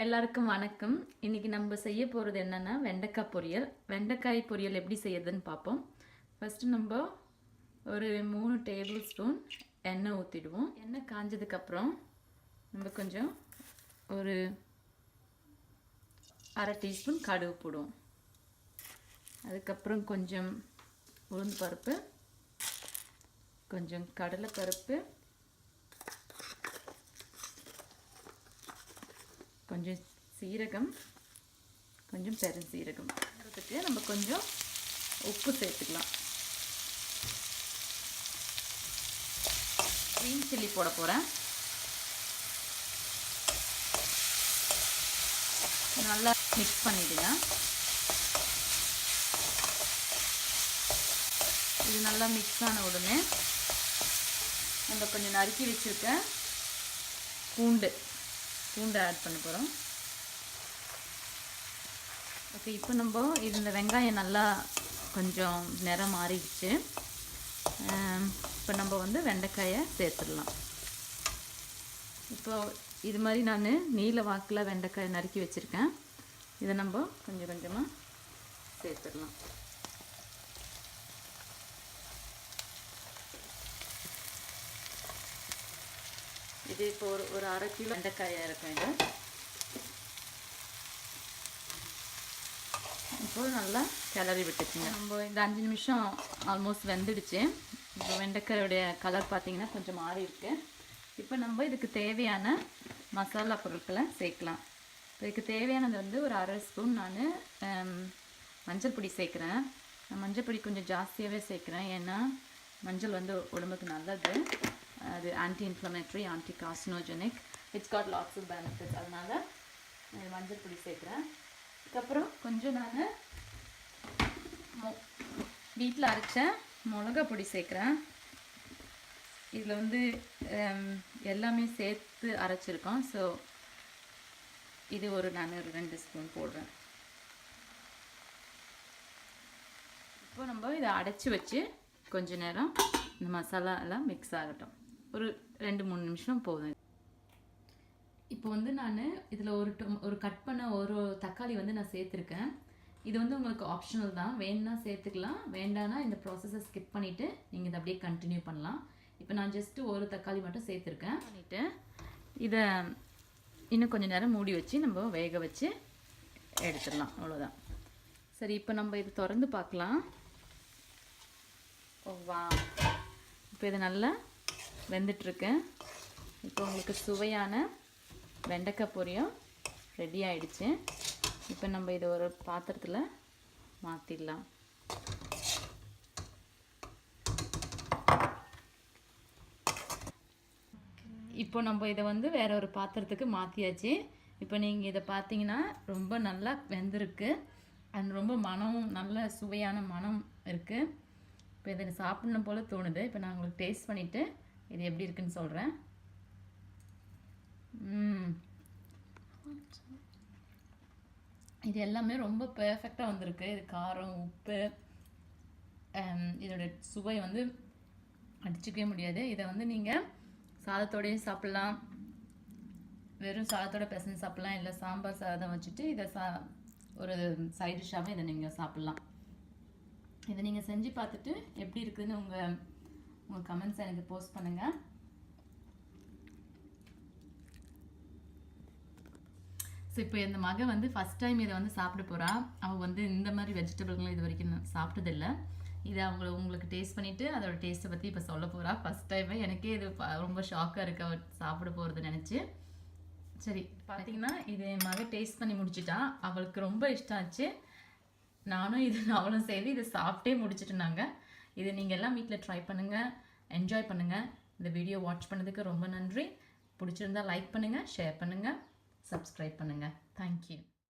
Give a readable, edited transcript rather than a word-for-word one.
எல்லாருக்கும் வணக்கம். இன்னைக்கு நம்ம செய்ய போகிறது என்னன்னா வெண்டைக்காய் பொரியல். வெண்டைக்காய் பொரியல் எப்படி செய்யறதுன்னு பார்ப்போம். ஃபஸ்ட்டு நம்ம ஒரு 3 டேபிள் ஸ்பூன் எண்ணெய் ஊற்றிடுவோம். எண்ணெய் காஞ்சதுக்கப்புறம் நம்ம கொஞ்சம் ஒரு அரை டீஸ்பூன் கடுகு போடுவோம். அதுக்கப்புறம் கொஞ்சம் உளுந்து பருப்பு, கொஞ்சம் கடலை பருப்பு, கொஞ்சம் சீரகம், கொஞ்சம் பெருஞ்சீரகம். அதுக்கு நம்ம கொஞ்சம் உப்பு சேர்த்துக்கலாம். க்ரீன் சில்லி போட போகிறேன். நல்லா மிக்ஸ் பண்ணிடுங்க. இது நல்லா மிக்ஸ் ஆன உடனே நம்ம கொஞ்சம் நறுக்கி வச்சுருக்க பூண்டு ஆட் பண்ண போகிறோம். ஓகே, இப்போ நம்ம இந்த வெங்காயம் நல்லா கொஞ்சம் நிறம் மாறிடுச்சு. இப்போ நம்ம வெண்டைக்காயை சேர்த்துடலாம். இப்போ இது மாதிரி நான் நீல வாக்கில் வெண்டைக்காயை நறுக்கி வச்சுருக்கேன். இதை நம்ம கொஞ்சம் கொஞ்சமாக சேர்த்துடலாம். இது இப்போ ஒரு அரை கிலோ வெண்டைக்காயாக இருக்கும். இது இப்போ நல்லா கிளறி விட்டுச்சுங்க. நம்ம இந்த 5 நிமிஷம் ஆல்மோஸ்ட் வெந்துடுச்சு. இப்போ வெண்டைக்காயோடைய கலர் பார்த்திங்கன்னா கொஞ்சம் மாறி இருக்கு. இப்போ நம்ம இதுக்கு தேவையான மசாலா பொருட்களை சேர்க்கலாம். இதுக்கு தேவையானது ஒரு அரை ஸ்பூன் நான் மஞ்சள் பொடி சேர்க்குறேன். நான் மஞ்சள் பொடி கொஞ்சம் ஜாஸ்தியாகவே சேர்க்குறேன். ஏன்னா மஞ்சள் உடம்புக்கு நல்லது. அது anti inflammatory, anti carcinogenic, it's got lots of benefits. அதனால் மஞ்சள் பொடி சேர்க்குறேன். அதுக்கப்புறம் கொஞ்சம் நான் வீட்டில் அரைச்ச மிளகா பொடி சேர்க்குறேன். இதில் எல்லாமே சேர்த்து அரைச்சிருக்கோம். ஸோ இது நான் ஒரு 2 ஸ்பூன் போடுறேன். இப்போ நம்ம இதை அடைச்சி வச்சு கொஞ்ச நேரம் இந்த மசாலா எல்லாம் மிக்ஸ் ஆகட்டும். ஒரு 2-3 நிமிஷம் போதும். இப்போ நான் இதில் ஒரு கட் பண்ண ஒரு தக்காளி நான் சேர்த்துருக்கேன். இது உங்களுக்கு ஆப்ஷனல் தான். வேணும்னா சேர்த்துக்கலாம், வேண்டானா இந்த ப்ராசஸை ஸ்கிப் பண்ணிவிட்டு நீங்கள் இதை அப்படியே கண்டினியூ பண்ணலாம். இப்போ நான் ஜஸ்ட்டு ஒரு தக்காளி மட்டும் சேர்த்துருக்கேன். பண்ணிவிட்டு இதை இன்னும் கொஞ்சம் நேரம் மூடி வச்சு நம்ம வேக வச்சு எடுத்துடலாம். அவ்வளோதான். சரி, இப்போ நம்ம இது திறந்து பார்க்கலாம். வா, இப்போ இது நல்லா வெந்துட்டுருக்கு. இப்போ உங்களுக்கு சுவையான வெண்டைக்காய் பொரியல் ரெடி ஆகிடுச்சு. இப்போ நம்ம இதை ஒரு பாத்திரத்தில் மாற்றிடலாம். இப்போ நம்ம இதை வேற ஒரு பாத்திரத்துக்கு மாற்றியாச்சு. இப்போ நீங்கள் இதை பார்த்தீங்கன்னா ரொம்ப நல்லா வெந்திருக்கு. அது ரொம்ப மனமும் நல்ல சுவையான மனம் இருக்குது. இப்போ இதை சாப்பிடணும் போல் தோணுது. இப்போ நான் உங்களுக்கு டேஸ்ட் பண்ணிவிட்டு இது எப்படி இருக்குன்னு சொல்கிறேன். இது எல்லாமே ரொம்ப பெர்ஃபெக்டாக வந்திருக்கு. இது காரம், உப்பு, இதோட சுவை அடிச்சுக்கவே முடியாது. இதை நீங்கள் சாதத்தோடையும் சாப்பிட்லாம், வெறும் சாதத்தோட பிசைஞ்சு சாப்பிட்லாம், இல்லை சாம்பார் சாதம் வச்சுட்டு இதை ஒரு சைட் டிஷ்ஷாகவே இதை நீங்கள் சாப்பிட்லாம். இதை நீங்கள் செஞ்சு பார்த்துட்டு எப்படி இருக்குதுன்னு உங்கள் கமெண்ட்ஸை எனக்கு போஸ்ட் பண்ணுங்கள். ஸோ இப்போ இந்த மகன் ஃபஸ்ட் டைம் இதை சாப்பிட போகிறா. அவள் இந்த மாதிரி வெஜிடபிள்களும் இது வரைக்கும் சாப்பிட்டதில்லை. இதை உங்களுக்கு டேஸ்ட் பண்ணிவிட்டு அதோட டேஸ்ட்டை பற்றி இப்போ சொல்ல போகிறா. ஃபஸ்ட் டைம் எனக்கே இது ரொம்ப ஷாக்காக இருக்குது அவள் சாப்பிட போகிறது நினச்சி. சரி, பார்த்தீங்கன்னா இது என் மகன் டேஸ்ட் பண்ணி முடிச்சுட்டா. அவளுக்கு ரொம்ப இஷ்டம் ஆச்சு. அவளும் சேர்ந்து இதை சாப்பிட்டே முடிச்சுட்டுனாங்க. இதை நீங்கள் எல்லாம் வீட்டில் ட்ரை பண்ணுங்கள், என்ஜாய் பண்ணுங்கள். இந்த வீடியோ வாட்ச் பண்ணதுக்கு ரொம்ப நன்றி. பிடிச்சிருந்தா லைக் பண்ணுங்கள், ஷேர் பண்ணுங்கள், சப்ஸ்கிரைப் பண்ணுங்கள். தேங்க்யூ.